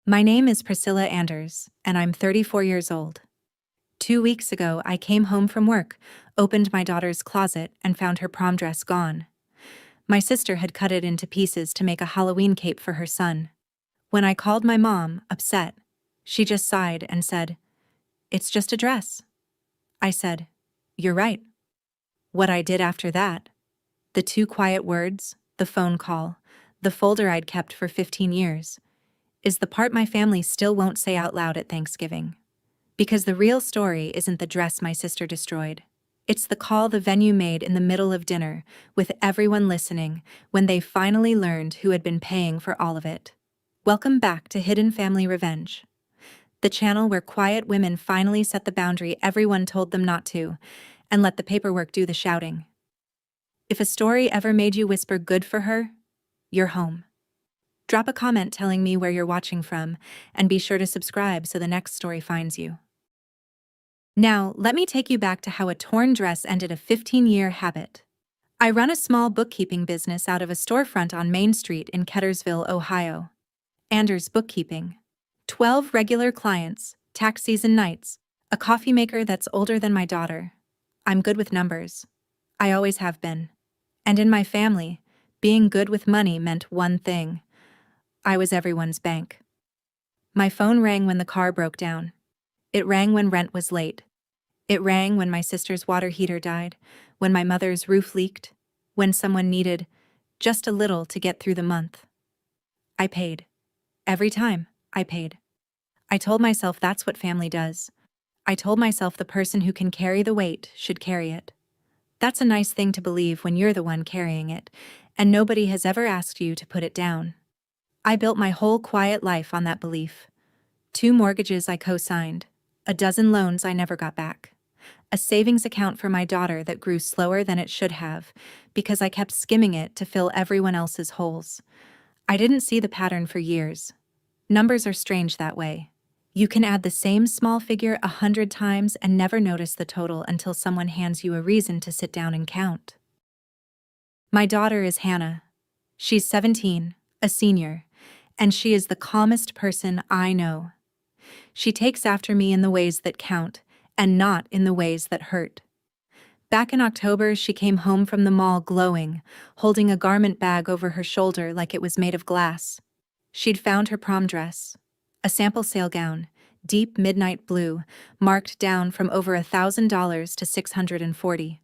My name is Priscilla Anders, and I'm 34 years old. 2 weeks ago, I came home from work, opened my daughter's closet, and found her prom dress gone. My sister had cut it into pieces to make a Halloween cape for her son. When I called my mom, upset, she just sighed and said, "It's just a dress." I said, "You're right." What I did after that, the two quiet words, the phone call, the folder I'd kept for 15 years, is the part my family still won't say out loud at Thanksgiving. Because the real story isn't the dress my sister destroyed. It's the call the venue made in the middle of dinner, with everyone listening, when they finally learned who had been paying for all of it. Welcome back to Hidden Family Revenge, the channel where quiet women finally set the boundary everyone told them not to, and let the paperwork do the shouting. If a story ever made you whisper good for her, you're home. Drop a comment telling me where you're watching from, and be sure to subscribe so the next story finds you. Now, let me take you back to how a torn dress ended a 15-year habit. I run a small bookkeeping business out of a storefront on Main Street in Kettersville, Ohio. Anders Bookkeeping. 12 regular clients, tax season nights, a coffee maker that's older than my daughter. I'm good with numbers. I always have been. And in my family, being good with money meant one thing. I was everyone's bank. My phone rang when the car broke down. It rang when rent was late. It rang when my sister's water heater died, when my mother's roof leaked, when someone needed just a little to get through the month. I paid. Every time, I paid. I told myself that's what family does. I told myself the person who can carry the weight should carry it. That's a nice thing to believe when you're the one carrying it, and nobody has ever asked you to put it down. I built my whole quiet life on that belief. 2 mortgages I co-signed, a dozen loans I never got back, a savings account for my daughter that grew slower than it should have because I kept skimming it to fill everyone else's holes. I didn't see the pattern for years. Numbers are strange that way. You can add the same small figure 100 times and never notice the total until someone hands you a reason to sit down and count. My daughter is Hannah. She's 17, a senior, and she is the calmest person I know. She takes after me in the ways that count, and not in the ways that hurt. Back in October, she came home from the mall glowing, holding a garment bag over her shoulder like it was made of glass. She'd found her prom dress, a sample sale gown, deep midnight blue, marked down from over $1,000 to $640.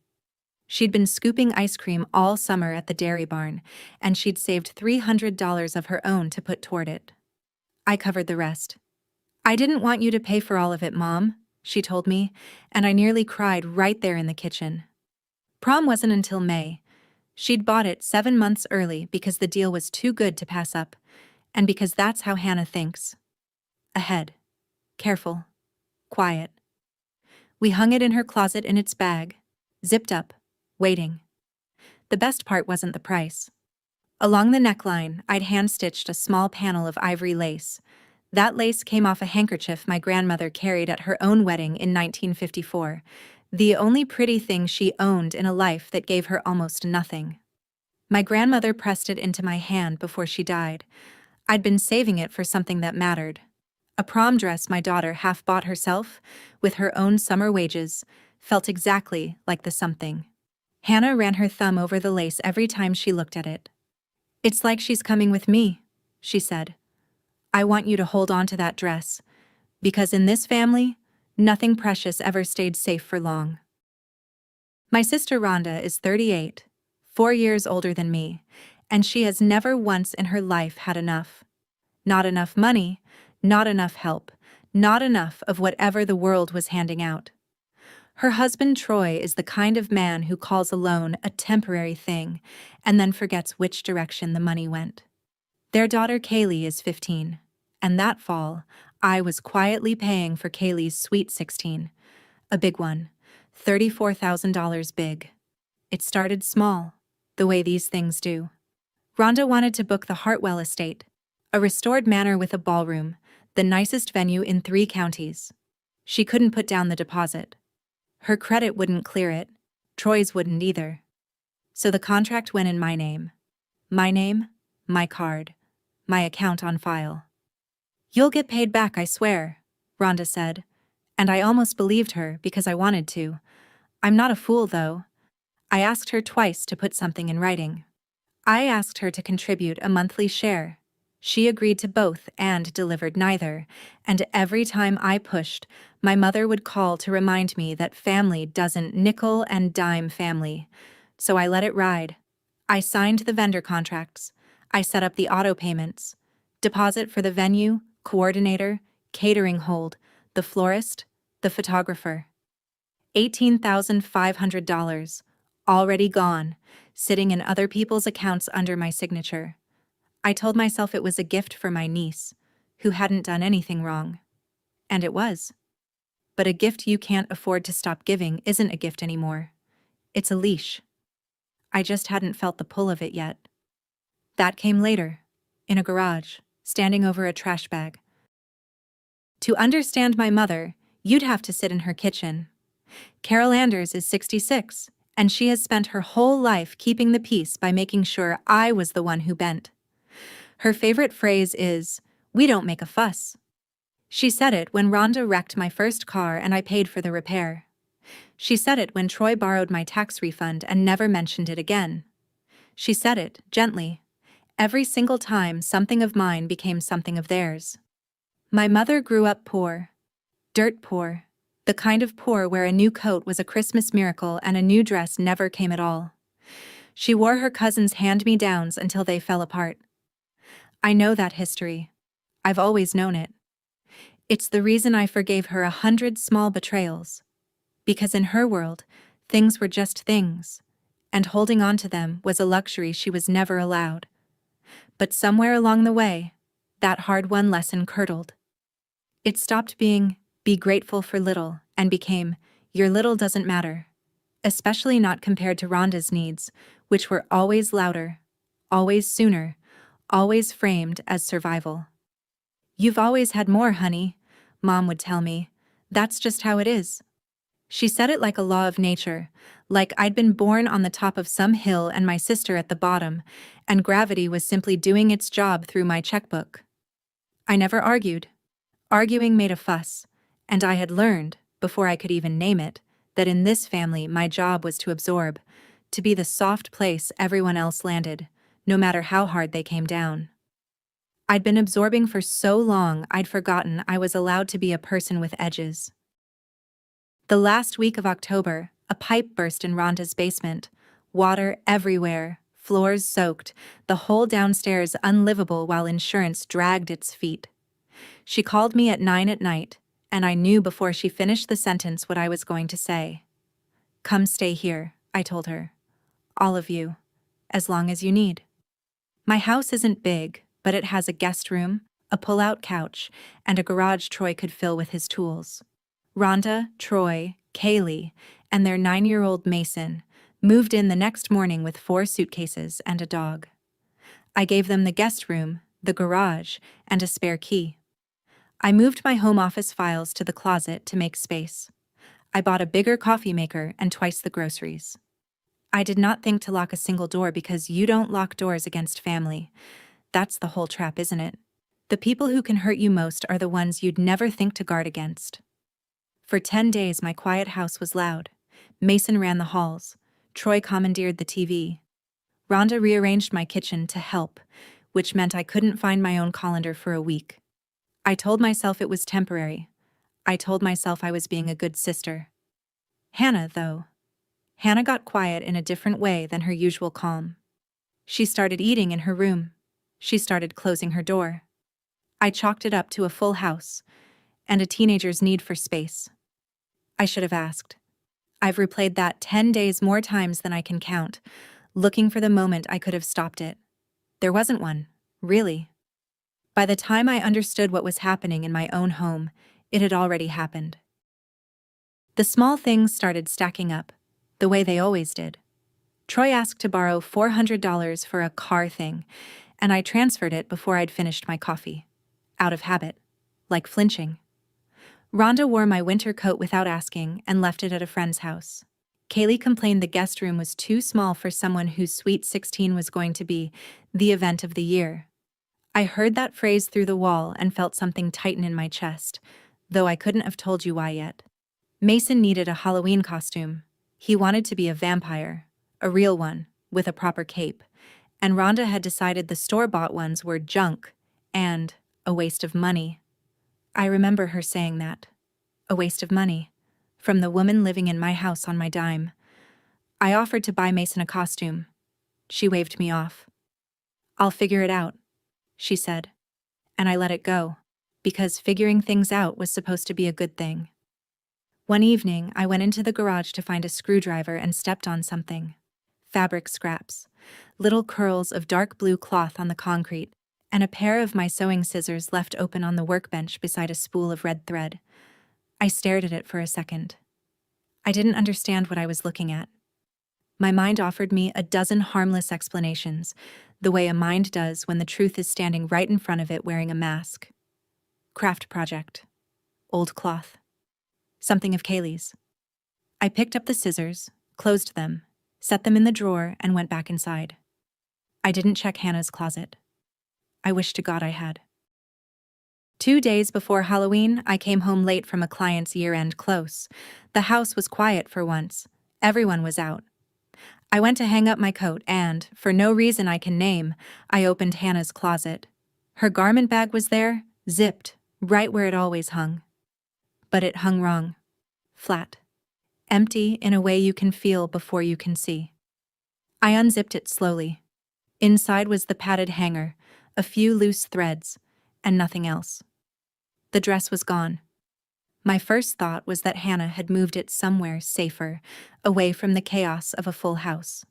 She'd been scooping ice cream all summer at the dairy barn, and she'd saved $300 of her own to put toward it. I covered the rest. "I didn't want you to pay for all of it, Mom," she told me, and I nearly cried right there in the kitchen. Prom wasn't until May. She'd bought it 7 months early because the deal was too good to pass up, and because that's how Hannah thinks. Ahead. Careful. Quiet. We hung it in her closet in its bag, zipped up, waiting. The best part wasn't the price. Along the neckline, I'd hand-stitched a small panel of ivory lace. That lace came off a handkerchief my grandmother carried at her own wedding in 1954, the only pretty thing she owned in a life that gave her almost nothing. My grandmother pressed it into my hand before she died. I'd been saving it for something that mattered. A prom dress my daughter half bought herself, with her own summer wages, felt exactly like the something. Hannah ran her thumb over the lace every time she looked at it. "It's like she's coming with me," she said. "I want you to hold on to that dress, because in this family, nothing precious ever stayed safe for long." My sister Rhonda is 38, 4 years older than me, and she has never once in her life had enough. Not enough money, not enough help, not enough of whatever the world was handing out. Her husband Troy is the kind of man who calls a loan a temporary thing and then forgets which direction the money went. Their daughter Kaylee is 15, and that fall, I was quietly paying for Kaylee's sweet 16, a big one, $34,000 big. It started small, the way these things do. Rhonda wanted to book the Hartwell estate, a restored manor with a ballroom, the nicest venue in 3 counties. She couldn't put down the deposit. Her credit wouldn't clear it, Troy's wouldn't either. So the contract went in my name. My name, my card, my account on file. "You'll get paid back, I swear," Rhonda said. And I almost believed her because I wanted to. I'm not a fool, though. I asked her twice to put something in writing. I asked her to contribute a monthly share. She agreed to both and delivered neither, and every time I pushed, my mother would call to remind me that family doesn't nickel and dime family. So I let it ride. I signed the vendor contracts. I set up the auto payments. Deposit for the venue, coordinator, catering hold, the florist, the photographer. $18,500. Already gone, sitting in other people's accounts under my signature. I told myself it was a gift for my niece, who hadn't done anything wrong. And it was. But a gift you can't afford to stop giving isn't a gift anymore. It's a leash. I just hadn't felt the pull of it yet. That came later, in a garage, standing over a trash bag. To understand my mother, you'd have to sit in her kitchen. Carol Anders is 66, and she has spent her whole life keeping the peace by making sure I was the one who bent. Her favorite phrase is, "We don't make a fuss." She said it when Rhonda wrecked my first car and I paid for the repair. She said it when Troy borrowed my tax refund and never mentioned it again. She said it, gently, every single time something of mine became something of theirs. My mother grew up poor. Dirt poor. The kind of poor where a new coat was a Christmas miracle and a new dress never came at all. She wore her cousins' hand-me-downs until they fell apart. I know that history. I've always known it. It's the reason I forgave her 100 small betrayals. Because in her world, things were just things, and holding on to them was a luxury she was never allowed. But somewhere along the way, that hard-won lesson curdled. It stopped being, "Be grateful for little," and became, "Your little doesn't matter." Especially not compared to Rhonda's needs, which were always louder, always sooner, always framed as survival. "You've always had more, honey," Mom would tell me. "That's just how it is." She said it like a law of nature, like I'd been born on the top of some hill and my sister at the bottom, and gravity was simply doing its job through my checkbook. I never argued. Arguing made a fuss, and I had learned, before I could even name it, that in this family my job was to absorb, to be the soft place everyone else landed, no matter how hard they came down. I'd been absorbing for so long I'd forgotten I was allowed to be a person with edges. The last week of October, a pipe burst in Rhonda's basement. Water everywhere, floors soaked, the whole downstairs unlivable while insurance dragged its feet. She called me at 9 at night, and I knew before she finished the sentence what I was going to say. "Come stay here," I told her. "All of you. As long as you need." My house isn't big, but it has a guest room, a pull-out couch, and a garage Troy could fill with his tools. Rhonda, Troy, Kaylee, and their 9-year-old Mason moved in the next morning with 4 suitcases and a dog. I gave them the guest room, the garage, and a spare key. I moved my home office files to the closet to make space. I bought a bigger coffee maker and twice the groceries. I did not think to lock a single door because you don't lock doors against family. That's the whole trap, isn't it? The people who can hurt you most are the ones you'd never think to guard against. For 10 days my quiet house was loud. Mason ran the halls. Troy commandeered the TV. Rhonda rearranged my kitchen to help, which meant I couldn't find my own colander for a week. I told myself it was temporary. I told myself I was being a good sister. Hannah, though. Hannah got quiet in a different way than her usual calm. She started eating in her room. She started closing her door. I chalked it up to a full house, and a teenager's need for space. I should have asked. I've replayed that 10 days more times than I can count, looking for the moment I could have stopped it. There wasn't one, really. By the time I understood what was happening in my own home, it had already happened. The small things started stacking up, the way they always did. Troy asked to borrow $400 for a car thing, and I transferred it before I'd finished my coffee. Out of habit, like flinching. Rhonda wore my winter coat without asking and left it at a friend's house. Kaylee complained the guest room was too small for someone whose Sweet 16 was going to be the event of the year. I heard that phrase through the wall and felt something tighten in my chest, though I couldn't have told you why yet. Mason needed a Halloween costume. He wanted to be a vampire, a real one, with a proper cape, and Rhonda had decided the store-bought ones were junk and a waste of money. I remember her saying that. A waste of money. From the woman living in my house on my dime. I offered to buy Mason a costume. She waved me off. "I'll figure it out," she said. And I let it go, because figuring things out was supposed to be a good thing. One evening, I went into the garage to find a screwdriver and stepped on something. Fabric scraps, little curls of dark blue cloth on the concrete, and a pair of my sewing scissors left open on the workbench beside a spool of red thread. I stared at it for a second. I didn't understand what I was looking at. My mind offered me a dozen harmless explanations, the way a mind does when the truth is standing right in front of it wearing a mask. Craft project. Old cloth. Something of Kaylee's. I picked up the scissors, closed them, set them in the drawer, and went back inside. I didn't check Hannah's closet. I wish to God I had. 2 days before Halloween, I came home late from a client's year-end close. The house was quiet for once. Everyone was out. I went to hang up my coat and, for no reason I can name, I opened Hannah's closet. Her garment bag was there, zipped, right where it always hung. But it hung wrong. Flat. Empty in a way you can feel before you can see. I unzipped it slowly. Inside was the padded hanger, a few loose threads, and nothing else. The dress was gone. My first thought was that Hannah had moved it somewhere safer, away from the chaos of a full house.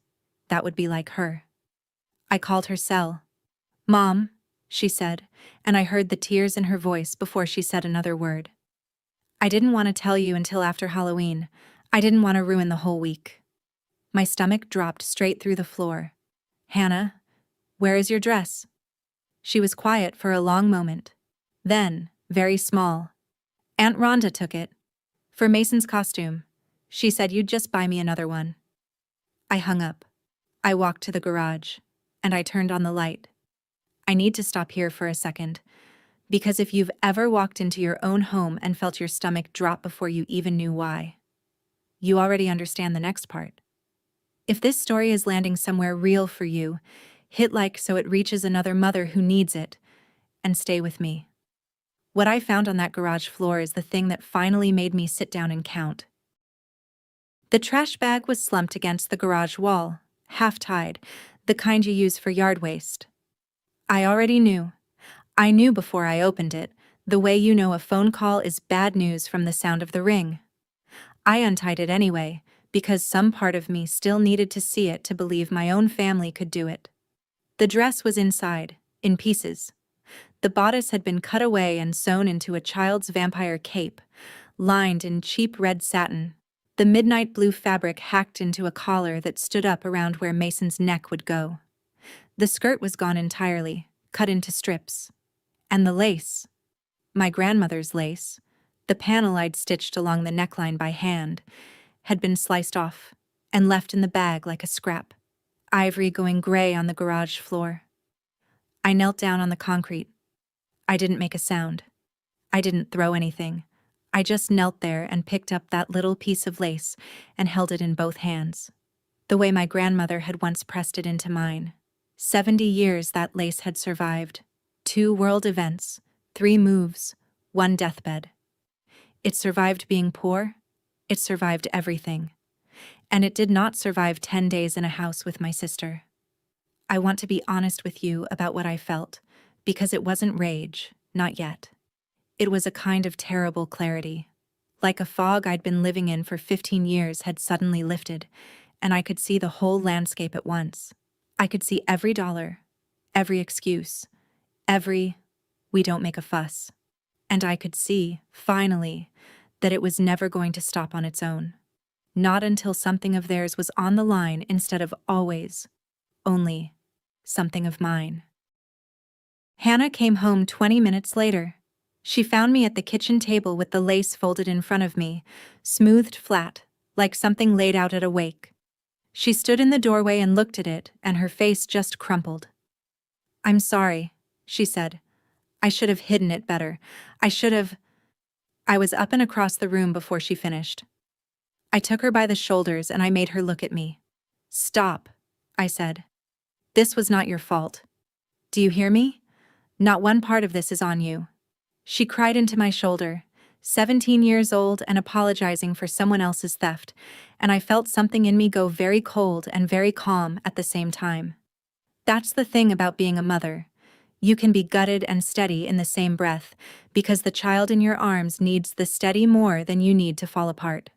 That would be like her. I called her cell. "Mom," she said, and I heard the tears in her voice before she said another word. "I didn't want to tell you until after Halloween. I didn't want to ruin the whole week." My stomach dropped straight through the floor. "Hannah, where is your dress?" She was quiet for a long moment. Then, very small, "Aunt Rhonda took it. For Mason's costume. She said you'd just buy me another one." I hung up. I walked to the garage, and I turned on the light. I need to stop here for a second, because if you've ever walked into your own home and felt your stomach drop before you even knew why, you already understand the next part. If this story is landing somewhere real for you, hit like so it reaches another mother who needs it, and stay with me. What I found on that garage floor is the thing that finally made me sit down and count. The trash bag was slumped against the garage wall, half-tied, the kind you use for yard waste. I already knew. I knew before I opened it, the way you know a phone call is bad news from the sound of the ring. I untied it anyway, because some part of me still needed to see it to believe my own family could do it. The dress was inside, in pieces. The bodice had been cut away and sewn into a child's vampire cape, lined in cheap red satin. The midnight blue fabric hacked into a collar that stood up around where Mason's neck would go. The skirt was gone entirely, cut into strips. And the lace. My grandmother's lace, the panel I'd stitched along the neckline by hand, had been sliced off and left in the bag like a scrap, ivory going gray on the garage floor. I knelt down on the concrete. I didn't make a sound. I didn't throw anything. I just knelt there and picked up that little piece of lace and held it in both hands, the way my grandmother had once pressed it into mine. 70 years that lace had survived. 2 world events, 3 moves, 1 deathbed. It survived being poor. It survived everything. And it did not survive 10 days in a house with my sister. I want to be honest with you about what I felt, because it wasn't rage, not yet. It was a kind of terrible clarity. Like a fog I'd been living in for 15 years had suddenly lifted, and I could see the whole landscape at once. I could see every dollar, every excuse, every, "we don't make a fuss." And I could see, finally, that it was never going to stop on its own. Not until something of theirs was on the line instead of always, only, something of mine. Hannah came home 20 minutes later. She found me at the kitchen table with the lace folded in front of me, smoothed flat, like something laid out at a wake. She stood in the doorway and looked at it, and her face just crumpled. "I'm sorry," she said. I should have hidden it better. I was up and across the room before she finished. I took her by the shoulders and I made her look at me. Stop, I said. This was not your fault. Do you hear me? Not one part of this is on you. She cried into my shoulder, 17 years old and apologizing for someone else's theft, and I felt something in me go very cold and very calm at the same time. That's the thing about being a mother. You can be gutted and steady in the same breath, because the child in your arms needs the steady more than you need to fall apart.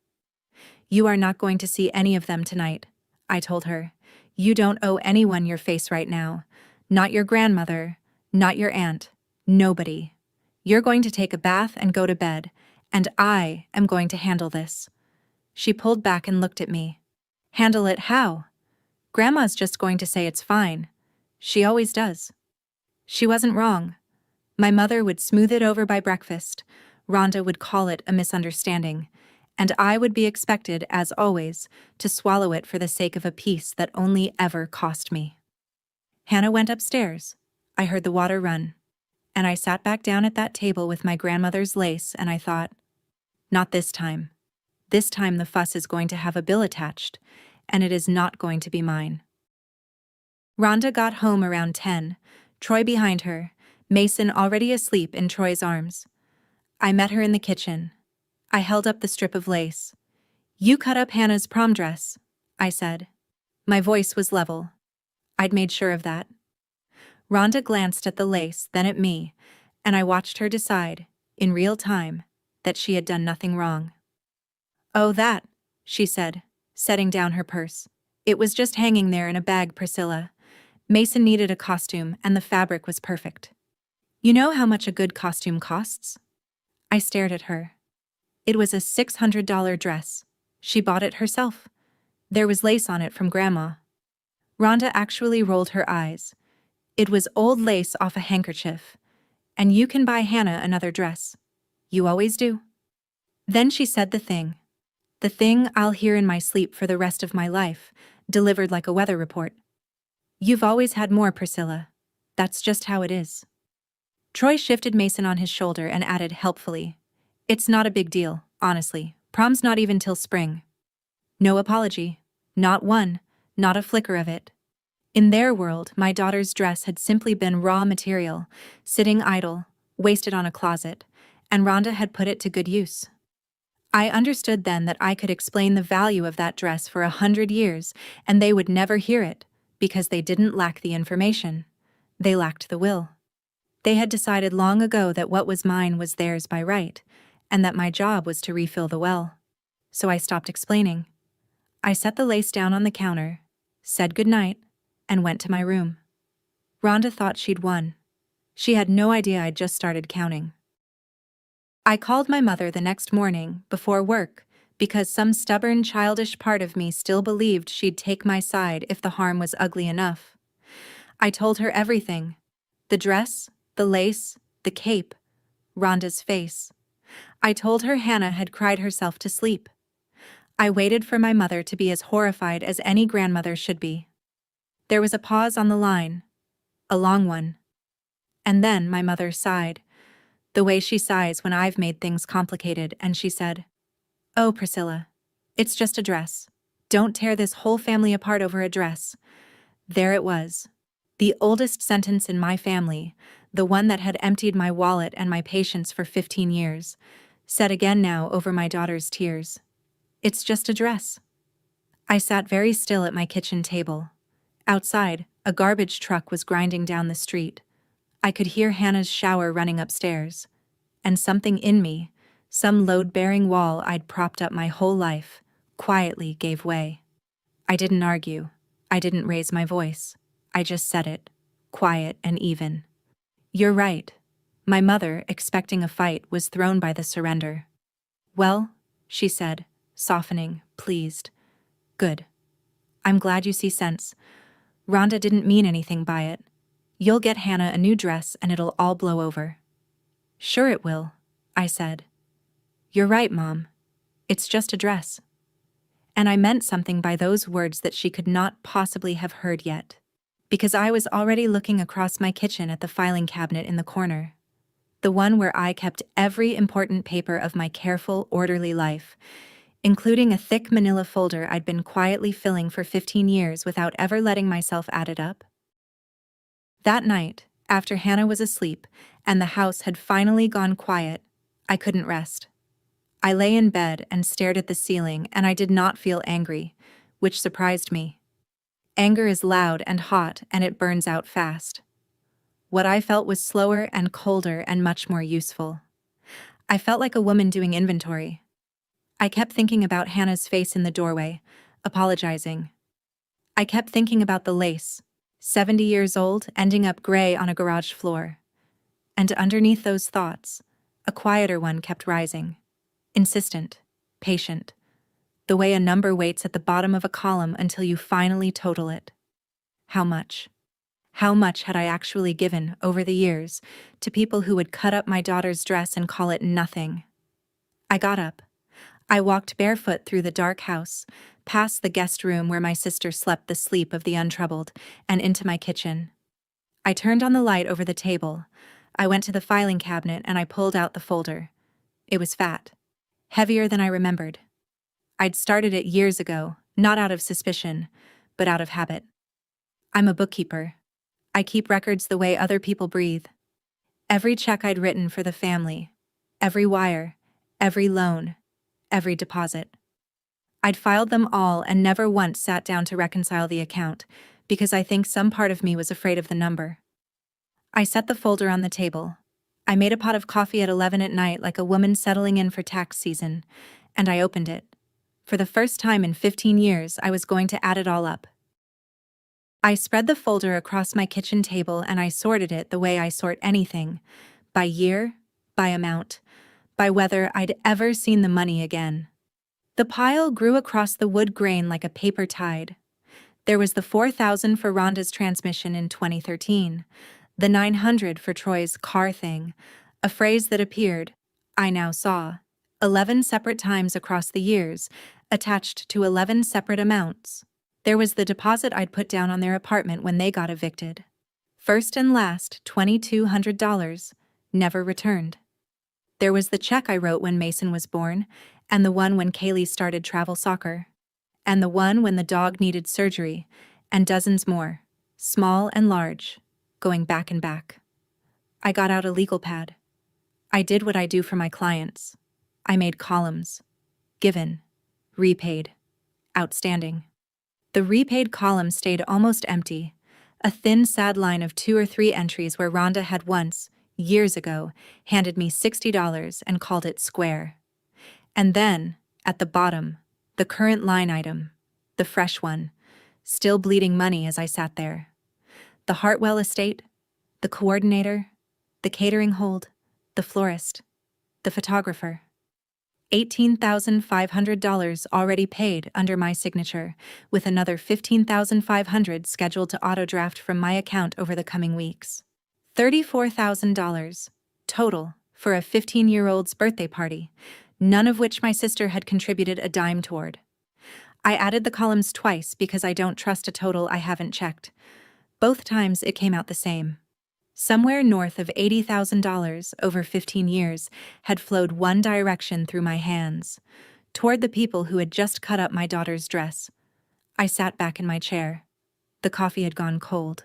You are not going to see any of them tonight, I told her. You don't owe anyone your face right now. Not your grandmother, not your aunt, nobody. You're going to take a bath and go to bed, and I am going to handle this. She pulled back and looked at me. Handle it how? Grandma's just going to say it's fine. She always does. She wasn't wrong. My mother would smooth it over by breakfast. Rhonda would call it a misunderstanding, and I would be expected, as always, to swallow it for the sake of a peace that only ever cost me. Hannah went upstairs. I heard the water run. And I sat back down at that table with my grandmother's lace, and I thought, not this time. This time the fuss is going to have a bill attached, and it is not going to be mine. Rhonda got home around 10, Troy behind her, Mason already asleep in Troy's arms. I met her in the kitchen. I held up the strip of lace. You cut up Hannah's prom dress, I said. My voice was level. I'd made sure of that. Rhonda glanced at the lace, then at me, and I watched her decide, in real time, that she had done nothing wrong. Oh, that, she said, setting down her purse. It was just hanging there in a bag, Priscilla. Mason needed a costume, and the fabric was perfect. You know how much a good costume costs? I stared at her. It was a $600 dress. She bought it herself. There was lace on it from Grandma. Rhonda actually rolled her eyes. It was old lace off a handkerchief. And you can buy Hannah another dress. You always do. Then she said the thing I'll hear in my sleep for the rest of my life, delivered like a weather report. You've always had more, Priscilla. That's just how it is. Troy shifted Mason on his shoulder and added helpfully, it's not a big deal, honestly. Prom's not even till spring. No apology. Not one. Not a flicker of it. In their world, my daughter's dress had simply been raw material, sitting idle, wasted on a closet, and Rhonda had put it to good use. I understood then that I could explain the value of that dress for 100 years, and they would never hear it, because they didn't lack the information. They lacked the will. They had decided long ago that what was mine was theirs by right, and that my job was to refill the well. So I stopped explaining. I set the lace down on the counter, said goodnight, and went to my room. Rhonda thought she'd won. She had no idea I'd just started counting. I called my mother the next morning, before work, because some stubborn, childish part of me still believed she'd take my side if the harm was ugly enough. I told her everything. The dress, the lace, the cape, Rhonda's face. I told her Hannah had cried herself to sleep. I waited for my mother to be as horrified as any grandmother should be. There was a pause on the line, a long one. And then my mother sighed, the way she sighs when I've made things complicated, and she said, "Oh, Priscilla, it's just a dress. Don't tear this whole family apart over a dress." There it was. The oldest sentence in my family, the one that had emptied my wallet and my patience for 15 years, said again now over my daughter's tears. It's just a dress. I sat very still at my kitchen table. Outside, a garbage truck was grinding down the street. I could hear Hannah's shower running upstairs. And something in me, some load-bearing wall I'd propped up my whole life, quietly gave way. I didn't argue. I didn't raise my voice. I just said it, quiet and even. You're right. My mother, expecting a fight, was thrown by the surrender. Well, she said, softening, pleased. Good. I'm glad you see sense. Rhonda didn't mean anything by it. You'll get Hannah a new dress and it'll all blow over. Sure it will, I said. You're right, Mom. It's just a dress. And I meant something by those words that she could not possibly have heard yet. because I was already looking across my kitchen at the filing cabinet in the corner. The one where I kept every important paper of my careful, orderly life, including a thick manila folder I'd been quietly filling for 15 years without ever letting myself add it up. That night, after Hannah was asleep and the house had finally gone quiet, I couldn't rest. I lay in bed and stared at the ceiling, and I did not feel angry, which surprised me. Anger is loud and hot, and it burns out fast. What I felt was slower and colder and much more useful. I felt like a woman doing inventory. I kept thinking about Hannah's face in the doorway, apologizing. I kept thinking about the lace, 70 years old, ending up gray on a garage floor. And underneath those thoughts, a quieter one kept rising. Insistent, patient, the way a number waits at the bottom of a column until you finally total it. How much? How much had I actually given, over the years, to people who would cut up my daughter's dress and call it nothing? I got up. I walked barefoot through the dark house, past the guest room where my sister slept the sleep of the untroubled, and into my kitchen. I turned on the light over the table. I went to the filing cabinet and I pulled out the folder. It was fat. Heavier than I remembered. I'd started it years ago, not out of suspicion, but out of habit. I'm a bookkeeper. I keep records the way other people breathe. Every check I'd written for the family, every wire, every loan, every deposit. I'd filed them all and never once sat down to reconcile the account, because I think some part of me was afraid of the number. I set the folder on the table. I made a pot of coffee at 11 at night like a woman settling in for tax season, and I opened it. For the first time in 15 years, I was going to add it all up. I spread the folder across my kitchen table and I sorted it the way I sort anything, by year, by amount, by whether I'd ever seen the money again. The pile grew across the wood grain like a paper tide. There was the $4,000 for Rhonda's transmission in 2013, the $900 for Troy's car thing, a phrase that appeared, I now saw, 11 separate times across the years, attached to 11 separate amounts. There was the deposit I'd put down on their apartment when they got evicted. First and last, $2,200, never returned. There was the check I wrote when Mason was born, and the one when Kaylee started travel soccer, and the one when the dog needed surgery, and dozens more, small and large, going back and back. I got out a legal pad. I did what I do for my clients. I made columns. Given. Repaid. Outstanding. The repaid column stayed almost empty, a thin, sad line of 2 or 3 entries where Rhonda had once, years ago, handed me $60 and called it square. And then, at the bottom, the current line item, the fresh one, still bleeding money as I sat there. The Hartwell estate, the coordinator, the catering hold, the florist, the photographer. $18,500 already paid under my signature, with another $15,500 scheduled to auto-draft from my account over the coming weeks. $34,000 total for a 15-year-old's birthday party, none of which my sister had contributed a dime toward. I added the columns twice because I don't trust a total I haven't checked. Both times it came out the same. Somewhere north of $80,000 over 15 years had flowed one direction through my hands, toward the people who had just cut up my daughter's dress. I sat back in my chair. The coffee had gone cold,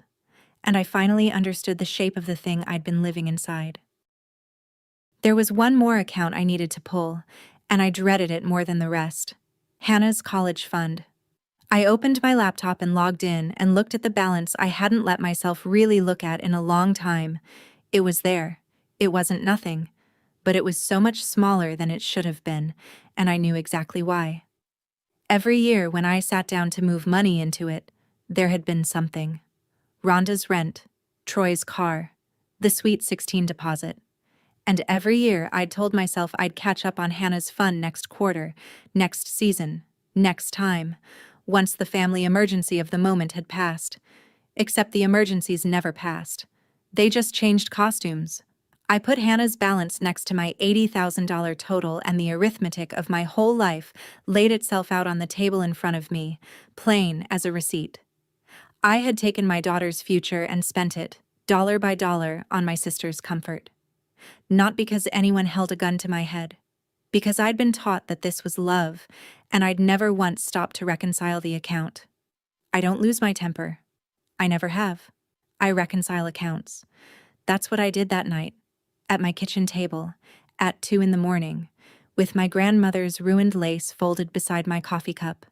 and I finally understood the shape of the thing I'd been living inside. There was one more account I needed to pull, and I dreaded it more than the rest. Hannah's college fund. I opened my laptop and logged in and looked at the balance I hadn't let myself really look at in a long time. It was there. It wasn't nothing, but it was so much smaller than it should have been, and I knew exactly why. Every year when I sat down to move money into it, there had been something. Rhonda's rent, Troy's car, the Sweet 16 deposit. And every year I'd told myself I'd catch up on Hannah's fund next quarter, next season, next time, once the family emergency of the moment had passed. Except the emergencies never passed. They just changed costumes. I put Hannah's balance next to my $80,000 total, and the arithmetic of my whole life laid itself out on the table in front of me, plain as a receipt. I had taken my daughter's future and spent it, dollar by dollar, on my sister's comfort. Not because anyone held a gun to my head, because I'd been taught that this was love, and I'd never once stopped to reconcile the account. I don't lose my temper. I never have. I reconcile accounts. That's what I did that night, at my kitchen table, at 2 in the morning, with my grandmother's ruined lace folded beside my coffee cup.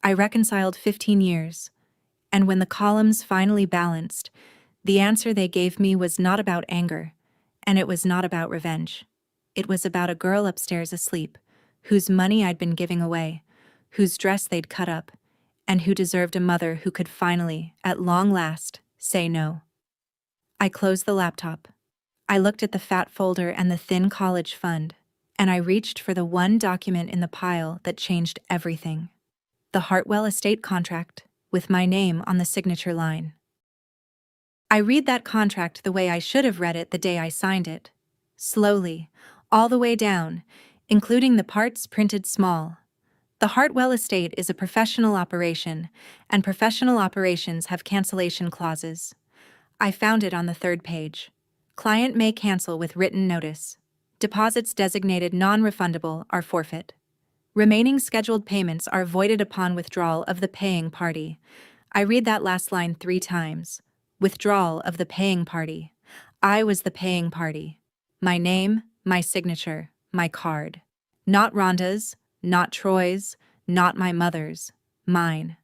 I reconciled 15 years, and when the columns finally balanced, the answer they gave me was not about anger, and it was not about revenge. It was about a girl upstairs asleep, whose money I'd been giving away, whose dress they'd cut up, and who deserved a mother who could finally, at long last, say no. I closed the laptop. I looked at the fat folder and the thin college fund, and I reached for the one document in the pile that changed everything. The Hartwell estate contract, with my name on the signature line. I read that contract the way I should have read it the day I signed it. Slowly, all the way down, including the parts printed small. The Hartwell estate is a professional operation, and professional operations have cancellation clauses. I found it on the 3rd page. Client may cancel with written notice. Deposits designated non-refundable are forfeit. Remaining scheduled payments are voided upon withdrawal of the paying party. I read that last line 3 times. Withdrawal of the paying party. I was the paying party. My name, my signature, my card. Not Rhonda's, not Troy's, not my mother's, mine.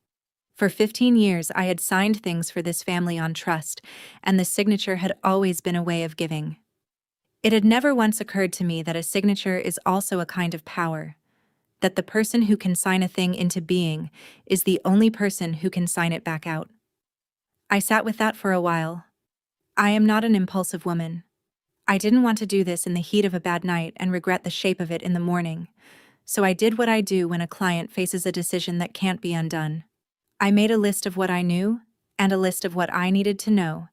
For 15 years I had signed things for this family on trust, and the signature had always been a way of giving. It had never once occurred to me that a signature is also a kind of power, that the person who can sign a thing into being is the only person who can sign it back out. I sat with that for a while. I am not an impulsive woman. I didn't want to do this in the heat of a bad night and regret the shape of it in the morning, so I did what I do when a client faces a decision that can't be undone. I made a list of what I knew and a list of what I needed to know,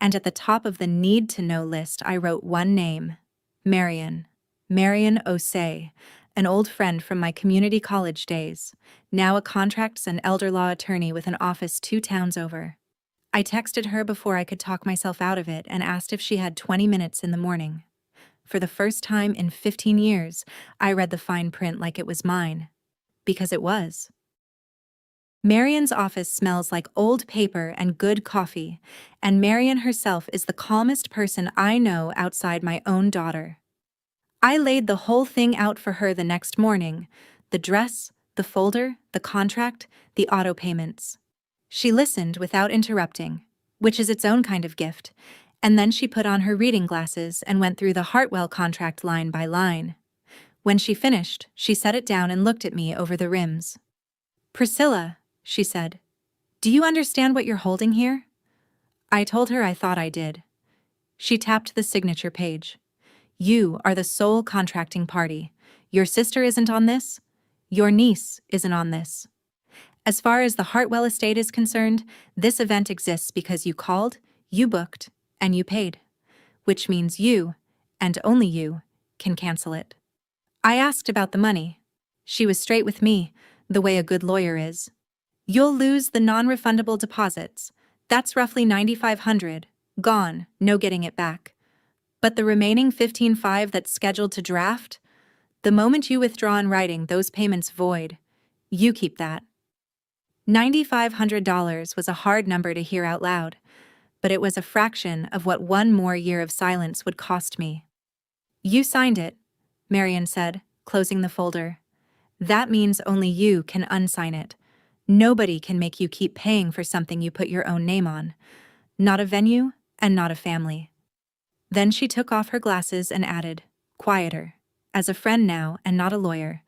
and at the top of the need-to-know list I wrote one name, Marion Osei, an old friend from my community college days, now a contracts and elder law attorney with an office 2 towns over. I texted her before I could talk myself out of it and asked if she had 20 minutes in the morning. For the first time in 15 years, I read the fine print like it was mine. Because it was. Marion's office smells like old paper and good coffee, and Marion herself is the calmest person I know outside my own daughter. I laid the whole thing out for her the next morning, the dress, the folder, the contract, the auto payments. She listened without interrupting, which is its own kind of gift, and then she put on her reading glasses and went through the Hartwell contract line by line. When she finished, she set it down and looked at me over the rims. "Priscilla," she said, "do you understand what you're holding here?" I told her I thought I did. She tapped the signature page. "You are the sole contracting party. Your sister isn't on this. Your niece isn't on this. As far as the Hartwell estate is concerned, this event exists because you called, you booked, and you paid, which means you, and only you, can cancel it." I asked about the money. She was straight with me, the way a good lawyer is. "You'll lose the non-refundable deposits. That's roughly $9,500. Gone, no getting it back. But the remaining $15,500 that's scheduled to draft? The moment you withdraw in writing, those payments void. You keep that." $9,500 was a hard number to hear out loud, but it was a fraction of what one more year of silence would cost me. "You signed it," Marion said, closing the folder. "That means only you can unsign it. Nobody can make you keep paying for something you put your own name on. Not a venue and not a family." Then she took off her glasses and added, quieter, as a friend now and not a lawyer,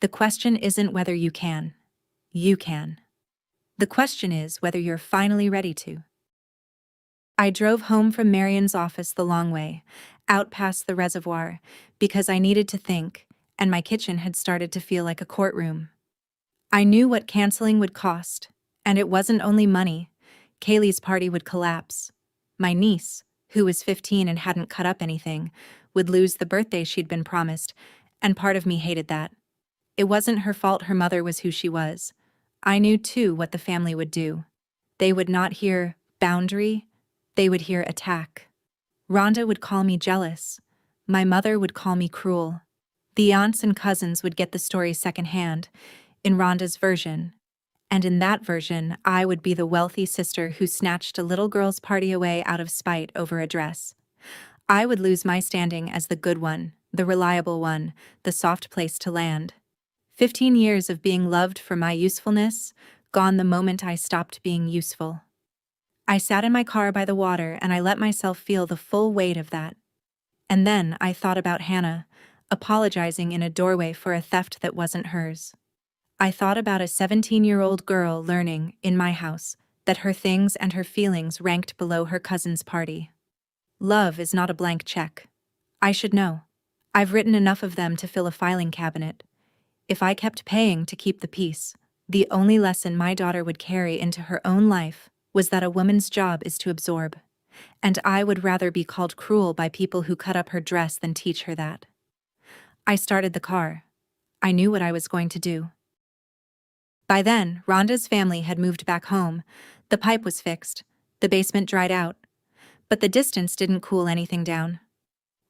"The question isn't whether you can. You can. The question is whether you're finally ready to." I drove home from Marion's office the long way, out past the reservoir, because I needed to think, and my kitchen had started to feel like a courtroom. I knew what canceling would cost, and it wasn't only money. Kaylee's party would collapse. My niece, who was 15 and hadn't cut up anything, would lose the birthday she'd been promised, and part of me hated that. It wasn't her fault her mother was who she was. I knew, too, what the family would do. They would not hear boundary, they would hear attack. Rhonda would call me jealous. My mother would call me cruel. The aunts and cousins would get the story secondhand, in Rhonda's version. And in that version, I would be the wealthy sister who snatched a little girl's party away out of spite over a dress. I would lose my standing as the good one, the reliable one, the soft place to land. 15 years of being loved for my usefulness, gone the moment I stopped being useful. I sat in my car by the water and I let myself feel the full weight of that. And then I thought about Hannah, apologizing in a doorway for a theft that wasn't hers. I thought about a 17-year-old girl learning, in my house, that her things and her feelings ranked below her cousin's party. Love is not a blank check. I should know. I've written enough of them to fill a filing cabinet. If I kept paying to keep the peace, the only lesson my daughter would carry into her own life was that a woman's job is to absorb. And I would rather be called cruel by people who cut up her dress than teach her that. I started the car. I knew what I was going to do. By then, Rhonda's family had moved back home. The pipe was fixed. The basement dried out. But the distance didn't cool anything down.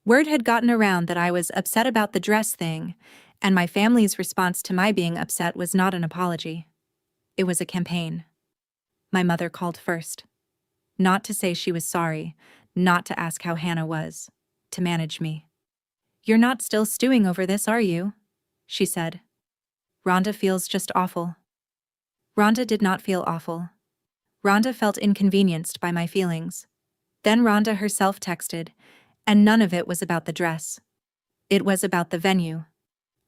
Word had gotten around that I was upset about the dress thing, and my family's response to my being upset was not an apology. It was a campaign. My mother called first. Not to say she was sorry, not to ask how Hannah was, to manage me. "You're not still stewing over this, are you?" she said. "Rhonda feels just awful." Rhonda did not feel awful. Rhonda felt inconvenienced by my feelings. Then Rhonda herself texted, and none of it was about the dress. It was about the venue.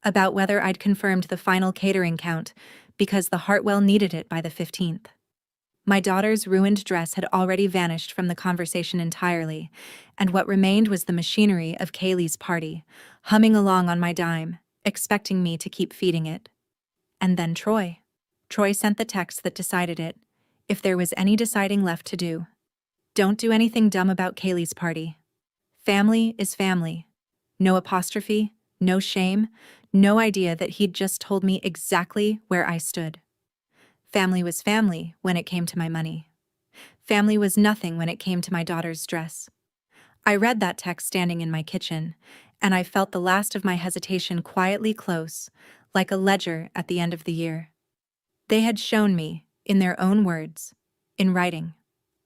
About whether I'd confirmed the final catering count, because the Hartwell needed it by the 15th. My daughter's ruined dress had already vanished from the conversation entirely, and what remained was the machinery of Kaylee's party, humming along on my dime, expecting me to keep feeding it. And then Troy. Troy sent the text that decided it, if there was any deciding left to do. Don't do anything dumb about Kaylee's party. Family is family. No apostrophe, no shame, no idea that he'd just told me exactly where I stood. Family was family when it came to my money. Family was nothing when it came to my daughter's dress. I read that text standing in my kitchen, and I felt the last of my hesitation quietly close, like a ledger at the end of the year. They had shown me, in their own words, in writing,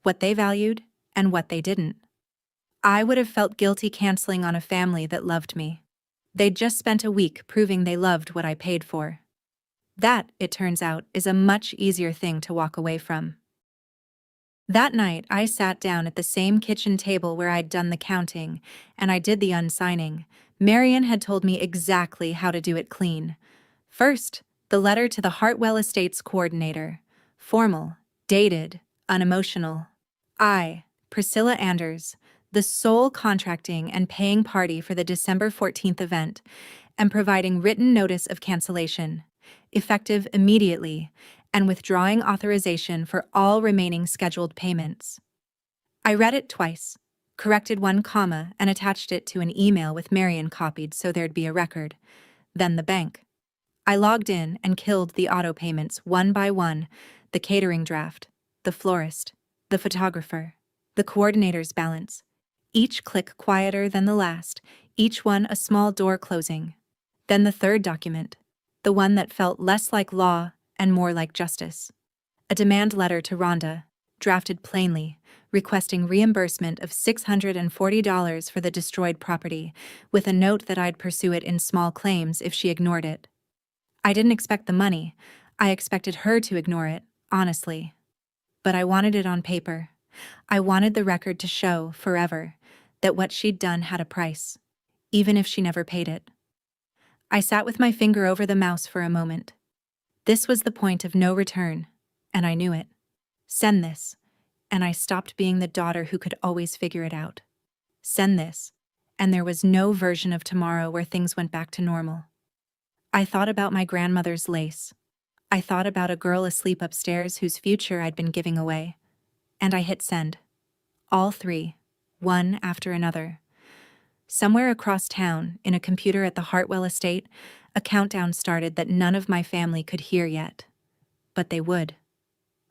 what they valued and what they didn't. I would have felt guilty canceling on a family that loved me. They'd just spent a week proving they loved what I paid for. That, it turns out, is a much easier thing to walk away from. That night, I sat down at the same kitchen table where I'd done the counting, and I did the unsigning. Marian had told me exactly how to do it clean. First, the letter to the Hartwell Estates coordinator. Formal, dated, unemotional. I, Priscilla Anders, the sole contracting and paying party for the December 14th event, am providing written notice of cancellation, effective immediately, and withdrawing authorization for all remaining scheduled payments. I read it twice, corrected one comma, and attached it to an email with Marian copied so there'd be a record. Then the bank. I logged in and killed the auto payments one by one, the catering draft, the florist, the photographer, the coordinator's balance. Each click quieter than the last, each one a small door closing. Then the third document, the one that felt less like law and more like justice. A demand letter to Rhonda, drafted plainly, requesting reimbursement of $640 for the destroyed property, with a note that I'd pursue it in small claims if she ignored it. I didn't expect the money. I expected her to ignore it, honestly. But I wanted it on paper. I wanted the record to show, forever, that what she'd done had a price, even if she never paid it. I sat with my finger over the mouse for a moment. This was the point of no return, and I knew it. Send this, and I stopped being the daughter who could always figure it out. Send this, and there was no version of tomorrow where things went back to normal. I thought about my grandmother's lace. I thought about a girl asleep upstairs whose future I'd been giving away. And I hit send. All three, one after another. Somewhere across town, in a computer at the Hartwell estate, a countdown started that none of my family could hear yet. But they would.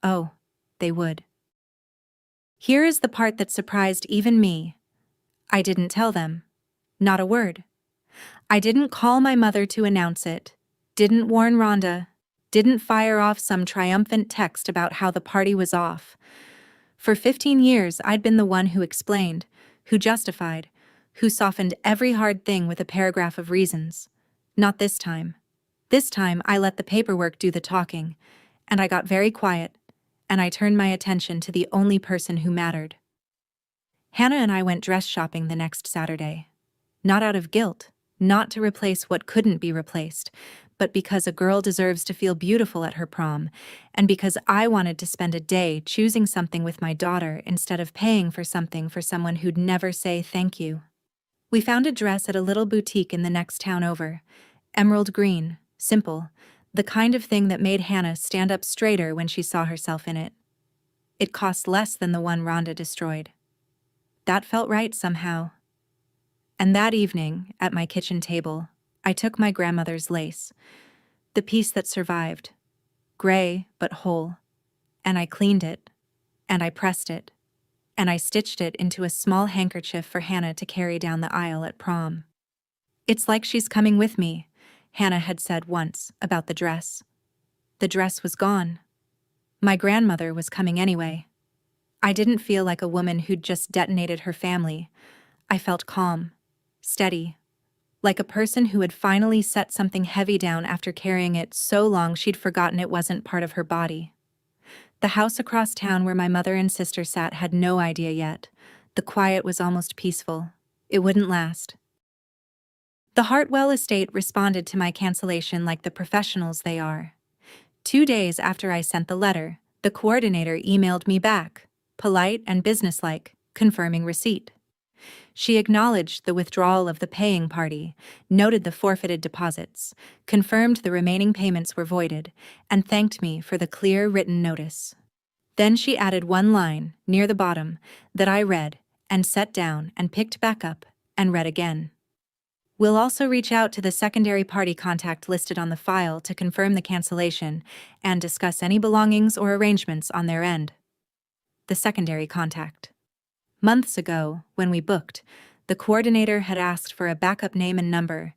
Oh, they would. Here is the part that surprised even me. I didn't tell them. Not a word. I didn't call my mother to announce it, didn't warn Rhonda, didn't fire off some triumphant text about how the party was off. For 15 years, I'd been the one who explained, who justified, who softened every hard thing with a paragraph of reasons. Not this time. This time, I let the paperwork do the talking, and I got very quiet, and I turned my attention to the only person who mattered. Hannah and I went dress shopping the next Saturday. Not out of guilt, not to replace what couldn't be replaced, but because a girl deserves to feel beautiful at her prom, and because I wanted to spend a day choosing something with my daughter instead of paying for something for someone who'd never say thank you. We found a dress at a little boutique in the next town over. Emerald green, simple, the kind of thing that made Hannah stand up straighter when she saw herself in it. It cost less than the one Rhonda destroyed. That felt right somehow. And that evening, at my kitchen table, I took my grandmother's lace, the piece that survived, gray but whole, and I cleaned it, and I pressed it, and I stitched it into a small handkerchief for Hannah to carry down the aisle at prom. "It's like she's coming with me," Hannah had said once about the dress. The dress was gone. My grandmother was coming anyway. I didn't feel like a woman who'd just detonated her family. I felt calm, steady, like a person who had finally set something heavy down after carrying it so long she'd forgotten it wasn't part of her body. The house across town where my mother and sister sat had no idea yet. The quiet was almost peaceful. It wouldn't last. The Hartwell estate responded to my cancellation like the professionals they are. 2 days after I sent the letter, the coordinator emailed me back, polite and businesslike, confirming receipt. She acknowledged the withdrawal of the paying party, noted the forfeited deposits, confirmed the remaining payments were voided, and thanked me for the clear written notice. Then she added one line, near the bottom, that I read, and set down and picked back up, and read again. "We'll also reach out to the secondary party contact listed on the file to confirm the cancellation and discuss any belongings or arrangements on their end." The secondary contact. Months ago, when we booked, the coordinator had asked for a backup name and number,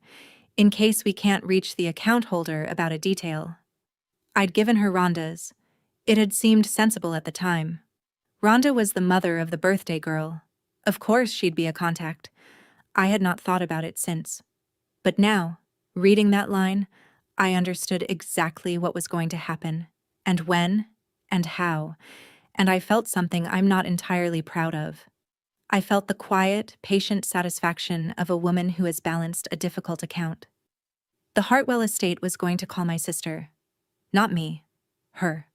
in case we can't reach the account holder about a detail. I'd given her Rhonda's. It had seemed sensible at the time. Rhonda was the mother of the birthday girl. Of course she'd be a contact. I had not thought about it since. But now, reading that line, I understood exactly what was going to happen, and when, and how, and I felt something I'm not entirely proud of. I felt the quiet, patient satisfaction of a woman who has balanced a difficult account. The Hartwell estate was going to call my sister. Not me. Her.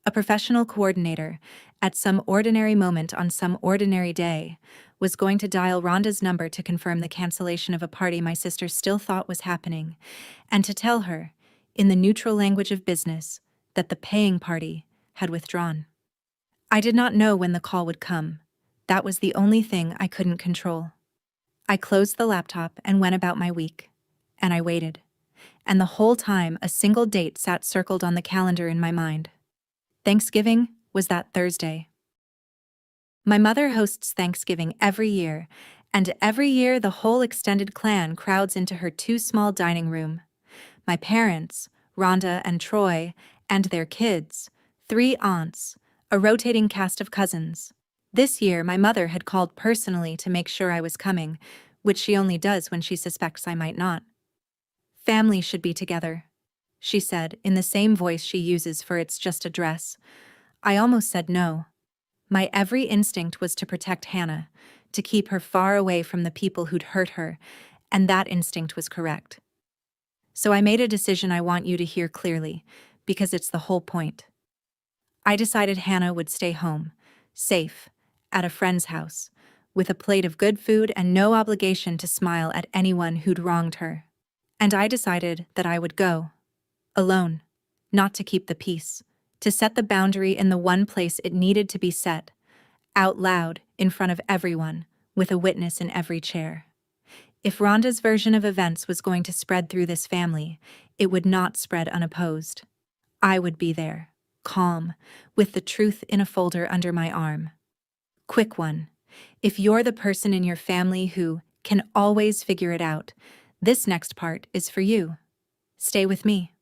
A professional coordinator, at some ordinary moment on some ordinary day, was going to dial Rhonda's number to confirm the cancellation of a party my sister still thought was happening, and to tell her, in the neutral language of business, that the paying party had withdrawn. I did not know when the call would come. That was the only thing I couldn't control. I closed the laptop and went about my week, and I waited. And the whole time a single date sat circled on the calendar in my mind. Thanksgiving was that Thursday. My mother hosts Thanksgiving every year, and every year the whole extended clan crowds into her too small dining room. My parents, Rhonda and Troy, and their kids, 3 aunts, a rotating cast of cousins. This year, my mother had called personally to make sure I was coming, which she only does when she suspects I might not. "Family should be together," she said, in the same voice she uses for "it's just a dress." I almost said no. My every instinct was to protect Hannah, to keep her far away from the people who'd hurt her, and that instinct was correct. So I made a decision I want you to hear clearly, because it's the whole point. I decided Hannah would stay home, safe, at a friend's house, with a plate of good food and no obligation to smile at anyone who'd wronged her. And I decided that I would go. Alone. Not to keep the peace. To set the boundary in the one place it needed to be set. Out loud, in front of everyone, with a witness in every chair. If Rhonda's version of events was going to spread through this family, it would not spread unopposed. I would be there. calm, with the truth in a folder under my arm. Quick one. If you're the person in your family who can always figure it out, this next part is for you. Stay with me.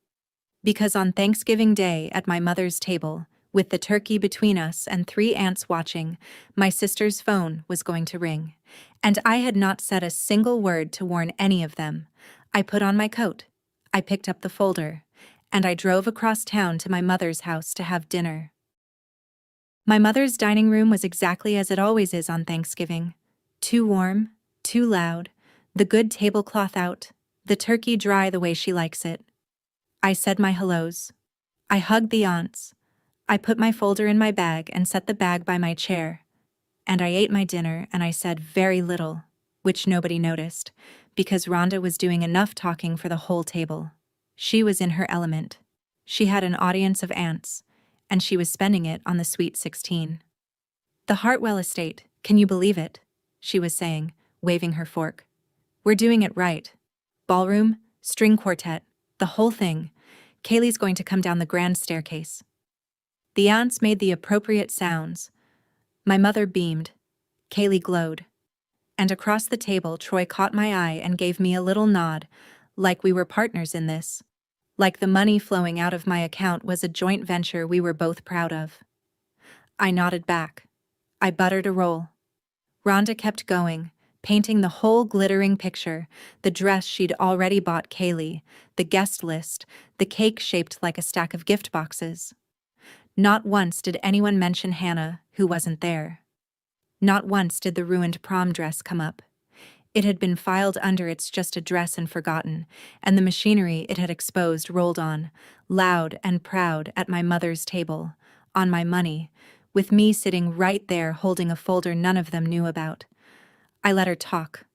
Because on Thanksgiving Day at my mother's table, with the turkey between us and 3 aunts watching, my sister's phone was going to ring. And I had not said a single word to warn any of them. I put on my coat. I picked up the folder. And I drove across town to my mother's house to have dinner. My mother's dining room was exactly as it always is on Thanksgiving. Too warm, too loud, the good tablecloth out, the turkey dry the way she likes it. I said my hellos. I hugged the aunts. I put my folder in my bag and set the bag by my chair. And I ate my dinner and I said very little, which nobody noticed, because Rhonda was doing enough talking for the whole table. She was in her element. She had an audience of aunts, and she was spending it on the Sweet 16. The Hartwell estate, can you believe it? She was saying, waving her fork. We're doing it right. Ballroom, string quartet, the whole thing. Kaylee's going to come down the grand staircase. The aunts made the appropriate sounds. My mother beamed. Kaylee glowed. And across the table, Troy caught my eye and gave me a little nod, like we were partners in this. Like the money flowing out of my account was a joint venture we were both proud of. I nodded back. I buttered a roll. Rhonda kept going, painting the whole glittering picture, the dress she'd already bought Kaylee, the guest list, the cake shaped like a stack of gift boxes. Not once did anyone mention Hannah, who wasn't there. Not once did the ruined prom dress come up. It had been filed under "It's just a dress and forgotten," and the machinery it had exposed rolled on, loud and proud, at my mother's table, on my money, with me sitting right there holding a folder none of them knew about. I let her talk.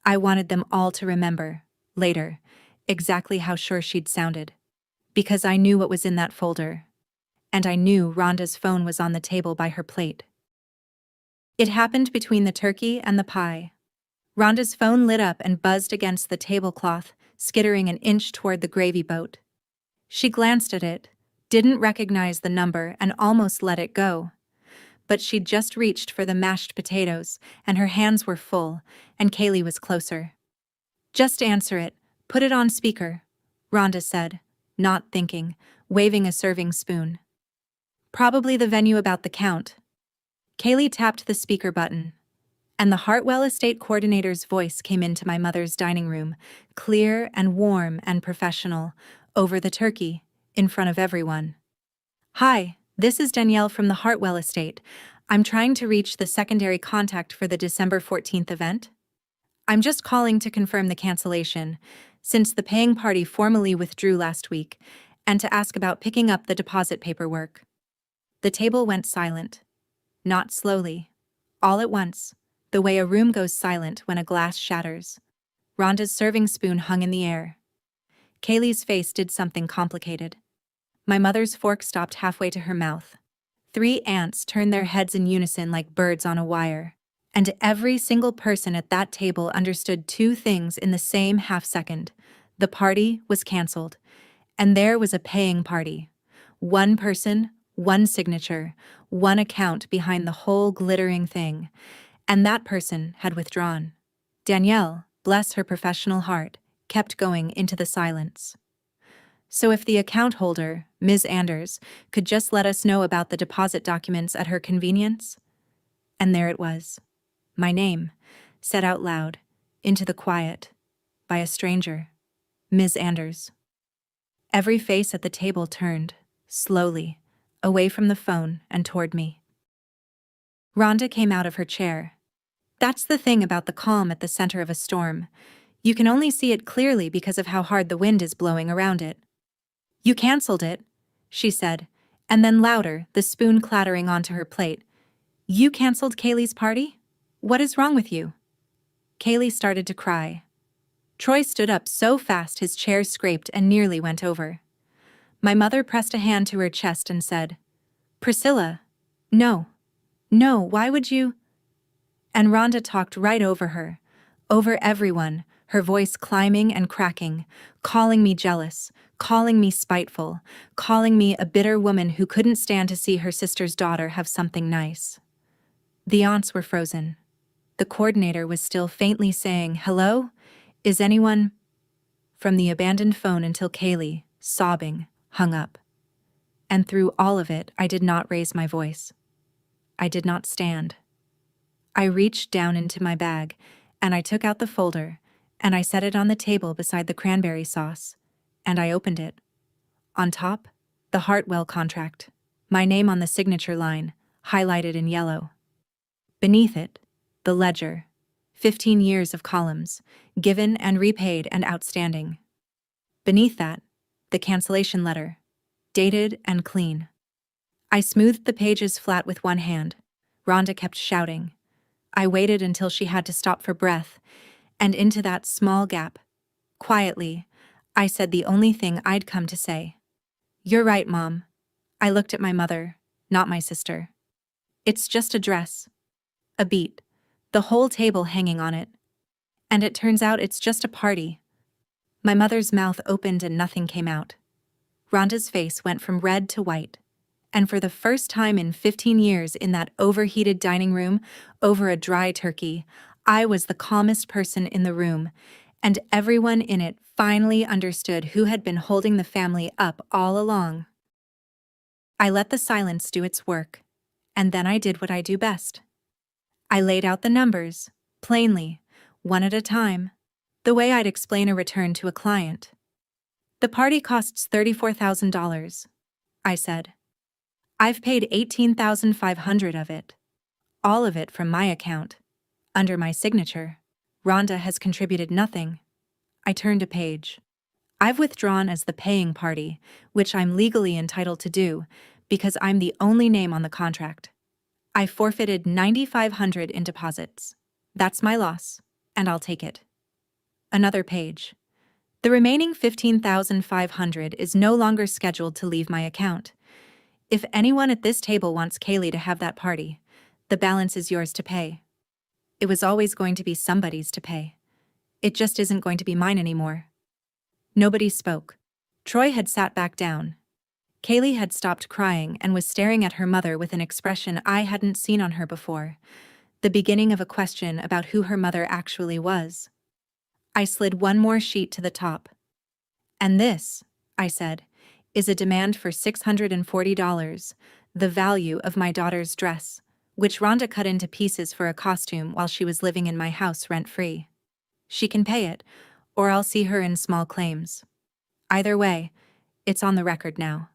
I wanted them all to remember, later, exactly how sure she'd sounded. Because I knew what was in that folder. And I knew Rhonda's phone was on the table by her plate. It happened between the turkey and the pie. Rhonda's phone lit up and buzzed against the tablecloth, skittering an inch toward the gravy boat. She glanced at it, didn't recognize the number, and almost let it go. But she'd just reached for the mashed potatoes, and her hands were full, and Kaylee was closer. "Just answer it. Put it on speaker," Rhonda said, not thinking, waving a serving spoon. "Probably the venue about the count." Kaylee tapped the speaker button. And the Hartwell estate coordinator's voice came into my mother's dining room, clear and warm and professional, over the turkey, in front of everyone. "Hi, this is Danielle from the Hartwell estate. I'm trying to reach the secondary contact for the December 14th event. I'm just calling to confirm the cancellation, since the paying party formally withdrew last week, and to ask about picking up the deposit paperwork." The table went silent. Not slowly. All at once. The way a room goes silent when a glass shatters. Rhonda's serving spoon hung in the air. Kaylee's face did something complicated. My mother's fork stopped halfway to her mouth. 3 aunts turned their heads in unison like birds on a wire. And every single person at that table understood 2 things in the same half-second. The party was canceled. And there was a paying party. 1 person, 1 signature, 1 account behind the whole glittering thing. And that person had withdrawn. Danielle, bless her professional heart, kept going into the silence. So if the account holder, Ms. Anders, could just let us know about the deposit documents at her convenience? And there it was. My name, said out loud, into the quiet, by a stranger, Ms. Anders. Every face at the table turned, slowly, away from the phone and toward me. Rhonda came out of her chair. That's the thing about the calm at the center of a storm. You can only see it clearly because of how hard the wind is blowing around it. "You canceled it," she said, and then louder, the spoon clattering onto her plate. "You canceled Kaylee's party? What is wrong with you?" Kaylee started to cry. Troy stood up so fast his chair scraped and nearly went over. My mother pressed a hand to her chest and said, "Priscilla, no, why would you?" And Rhonda talked right over her, over everyone, her voice climbing and cracking, calling me jealous, calling me spiteful, calling me a bitter woman who couldn't stand to see her sister's daughter have something nice. The aunts were frozen. The coordinator was still faintly saying, "Hello? Is anyone?" From the abandoned phone until Kaylee, sobbing, hung up. And through all of it, I did not raise my voice. I did not stand. I reached down into my bag, and I took out the folder, and I set it on the table beside the cranberry sauce, and I opened it. On top, the Hartwell contract, my name on the signature line, highlighted in yellow. Beneath it, the ledger, 15 years of columns, given and repaid and outstanding. Beneath that, the cancellation letter, dated and clean. I smoothed the pages flat with one hand. Rhonda kept shouting. I waited until she had to stop for breath, and into that small gap, quietly, I said the only thing I'd come to say. "You're right, Mom." I looked at my mother, not my sister. "It's just a dress. A beat. The whole table hanging on it. And it turns out it's just a party." My mother's mouth opened and nothing came out. Rhonda's face went from red to white. And for the first time in 15 years in that overheated dining room, over a dry turkey, I was the calmest person in the room, and everyone in it finally understood who had been holding the family up all along. I let the silence do its work, and then I did what I do best. I laid out the numbers, plainly, one at a time, the way I'd explain a return to a client. "The party costs $34,000, I said. "I've paid $18,500 of it. All of it from my account. Under my signature. Rhonda has contributed nothing." I turned a page. "I've withdrawn as the paying party, which I'm legally entitled to do, because I'm the only name on the contract. I forfeited $9,500 in deposits. That's my loss, and I'll take it." Another page. "The remaining $15,500 is no longer scheduled to leave my account. If anyone at this table wants Kaylee to have that party, the balance is yours to pay." It was always going to be somebody's to pay. It just isn't going to be mine anymore. Nobody spoke. Troy had sat back down. Kaylee had stopped crying and was staring at her mother with an expression I hadn't seen on her before, the beginning of a question about who her mother actually was. I slid one more sheet to the top. "And this," I said, "is a demand for $640, the value of my daughter's dress, which Rhonda cut into pieces for a costume while she was living in my house rent-free. She can pay it, or I'll see her in small claims. Either way, it's on the record now."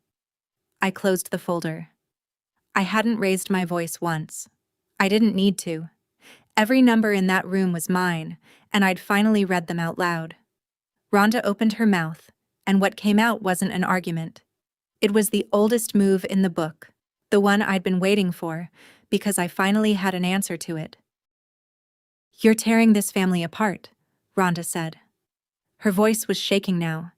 I closed the folder. I hadn't raised my voice once. I didn't need to. Every number in that room was mine, and I'd finally read them out loud. Rhonda opened her mouth, and what came out wasn't an argument. It was the oldest move in the book, the one I'd been waiting for, because I finally had an answer to it. "You're tearing this family apart," Rhonda said. Her voice was shaking now,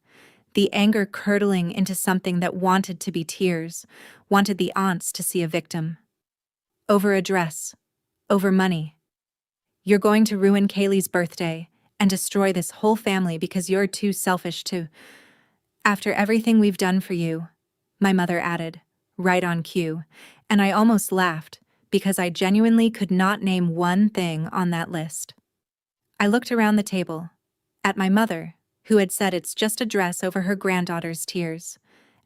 the anger curdling into something that wanted to be tears, wanted the aunts to see a victim. "Over a dress. Over money. You're going to ruin Kaylee's birthday and destroy this whole family because you're too selfish to. After everything we've done for you," my mother added, right on cue, and I almost laughed because I genuinely could not name one thing on that list. I looked around the table, at my mother, who had said it's just a dress over her granddaughter's tears,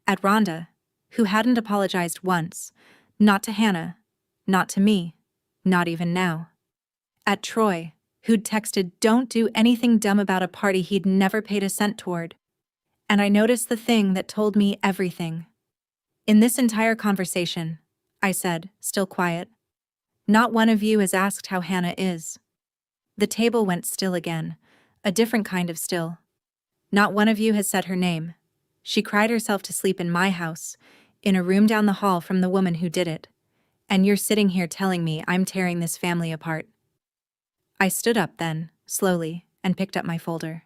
at Rhonda, who hadn't apologized once, not to Hannah, not to me, not even now. At Troy, who'd texted, "Don't do anything dumb about a party he'd never paid a cent toward." And I noticed the thing that told me everything. "In this entire conversation," I said, still quiet, "not one of you has asked how Hannah is." The table went still again, a different kind of still. "Not one of you has said her name. She cried herself to sleep in my house, in a room down the hall from the woman who did it. And you're sitting here telling me I'm tearing this family apart." I stood up then, slowly, and picked up my folder.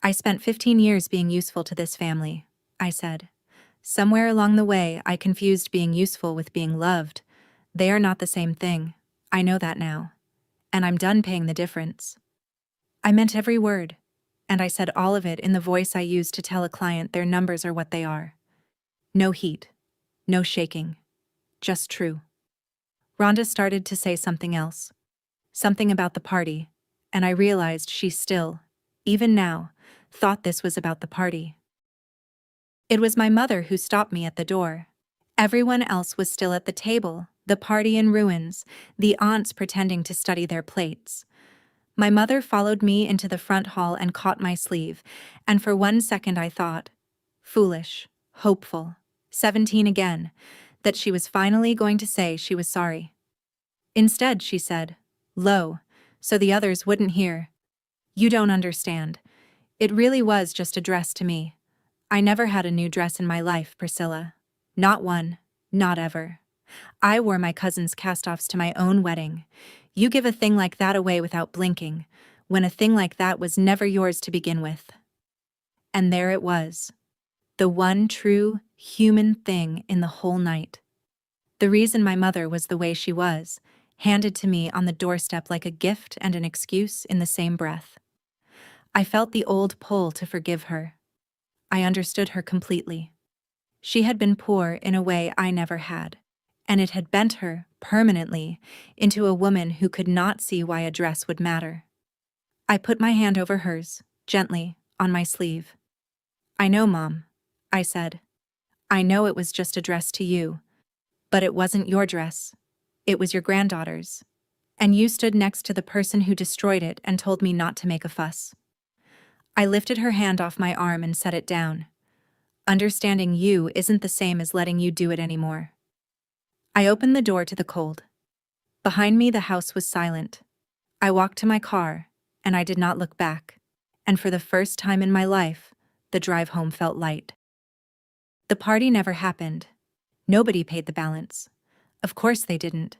"I spent 15 years being useful to this family," I said. "Somewhere along the way, I confused being useful with being loved. They are not the same thing. I know that now. And I'm done paying the difference." I meant every word, and I said all of it in the voice I use to tell a client their numbers are what they are. No heat, no shaking, just true. Rhonda started to say something else, something about the party, and I realized she still, even now, thought this was about the party. It was my mother who stopped me at the door. Everyone else was still at the table, the party in ruins, the aunts pretending to study their plates. My mother followed me into the front hall and caught my sleeve, and for 1 second I thought, foolish, hopeful, 17 again, that she was finally going to say she was sorry. Instead, she said, low, so the others wouldn't hear, "You don't understand. It really was just a dress to me. I never had a new dress in my life, Priscilla. Not one, not ever. I wore my cousin's cast-offs to my own wedding. You give a thing like that away without blinking, when a thing like that was never yours to begin with." And there it was. The one true, human thing in the whole night. The reason my mother was the way she was, handed to me on the doorstep like a gift and an excuse in the same breath. I felt the old pull to forgive her. I understood her completely. She had been poor in a way I never had, and it had bent her, permanently, into a woman who could not see why a dress would matter. I put my hand over hers, gently, on my sleeve. "I know, Mom," I said. "I know it was just a dress to you. But it wasn't your dress. It was your granddaughter's. And you stood next to the person who destroyed it and told me not to make a fuss." I lifted her hand off my arm and set it down. "Understanding you isn't the same as letting you do it anymore." I opened the door to the cold. Behind me, the house was silent. I walked to my car, and I did not look back. And for the first time in my life, the drive home felt light. The party never happened. Nobody paid the balance. Of course they didn't.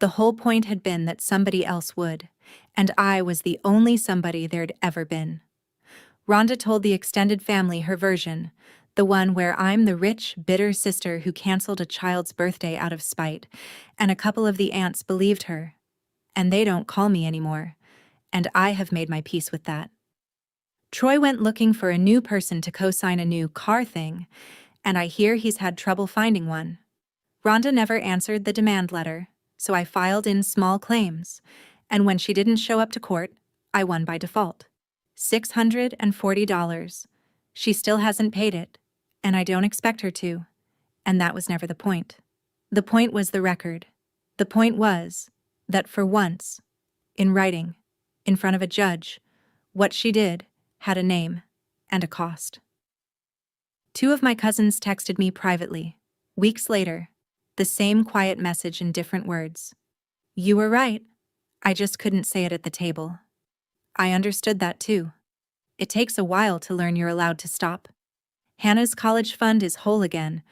The whole point had been that somebody else would, and I was the only somebody there'd ever been. Rhonda told the extended family her version, the one where I'm the rich, bitter sister who canceled a child's birthday out of spite, and a couple of the aunts believed her. And they don't call me anymore, and I have made my peace with that. Troy went looking for a new person to co-sign a new car thing, and I hear he's had trouble finding one. Rhonda never answered the demand letter, so I filed in small claims, and when she didn't show up to court, I won by default. $640. She still hasn't paid it, and I don't expect her to, and that was never the point. The point was the record. The point was that for once, in writing, in front of a judge, what she did had a name and a cost. 2 of my cousins texted me privately, weeks later, the same quiet message in different words. "You were right. I just couldn't say it at the table." I understood that too. It takes a while to learn you're allowed to stop. Hannah's college fund is whole again,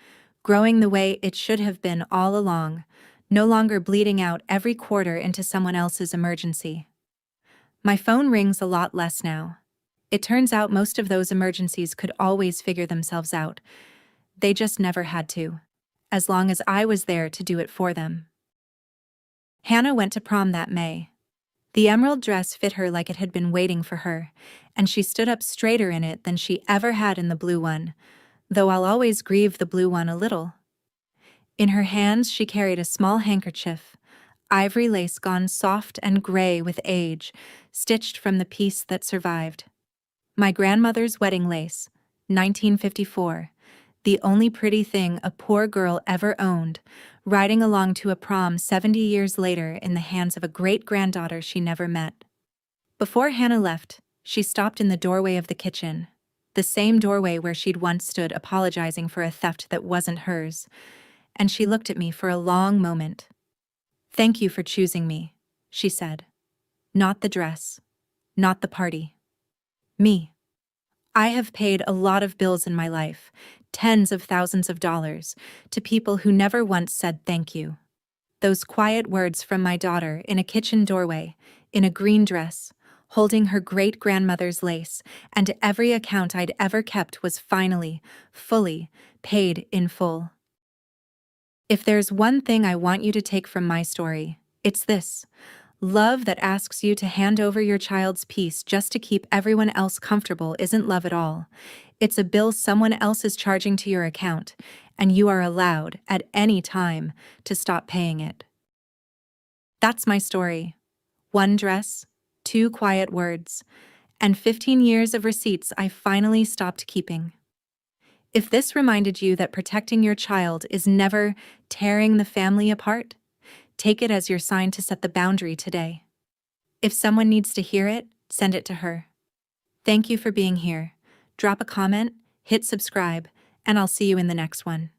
growing the way it should have been all along, no longer bleeding out every quarter into someone else's emergency. My phone rings a lot less now. It turns out most of those emergencies could always figure themselves out. They just never had to, as long as I was there to do it for them. Hannah went to prom that May. The emerald dress fit her like it had been waiting for her, and she stood up straighter in it than she ever had in the blue one, though I'll always grieve the blue one a little. In her hands she carried a small handkerchief, ivory lace gone soft and gray with age, stitched from the piece that survived. My grandmother's wedding lace, 1954, the only pretty thing a poor girl ever owned, riding along to a prom 70 years later in the hands of a great-granddaughter she never met. Before Hannah left, she stopped in the doorway of the kitchen, the same doorway where she'd once stood apologizing for a theft that wasn't hers, and she looked at me for a long moment. "Thank you for choosing me," she said. "Not the dress. Not the party. Me. I have paid a lot of bills in my life, tens of thousands of dollars, to people who never once said thank you. Those quiet words from my daughter in a kitchen doorway, in a green dress, holding her great-grandmother's lace, and every account I'd ever kept was finally, fully, paid in full. If there's one thing I want you to take from my story, it's this. Love that asks you to hand over your child's peace just to keep everyone else comfortable isn't love at all. It's a bill someone else is charging to your account, and you are allowed, at any time, to stop paying it. That's my story. One dress, two quiet words, and 15 years of receipts I finally stopped keeping. If this reminded you that protecting your child is never tearing the family apart, take it as your sign to set the boundary today. If someone needs to hear it, send it to her. Thank you for being here. Drop a comment, hit subscribe, and I'll see you in the next one.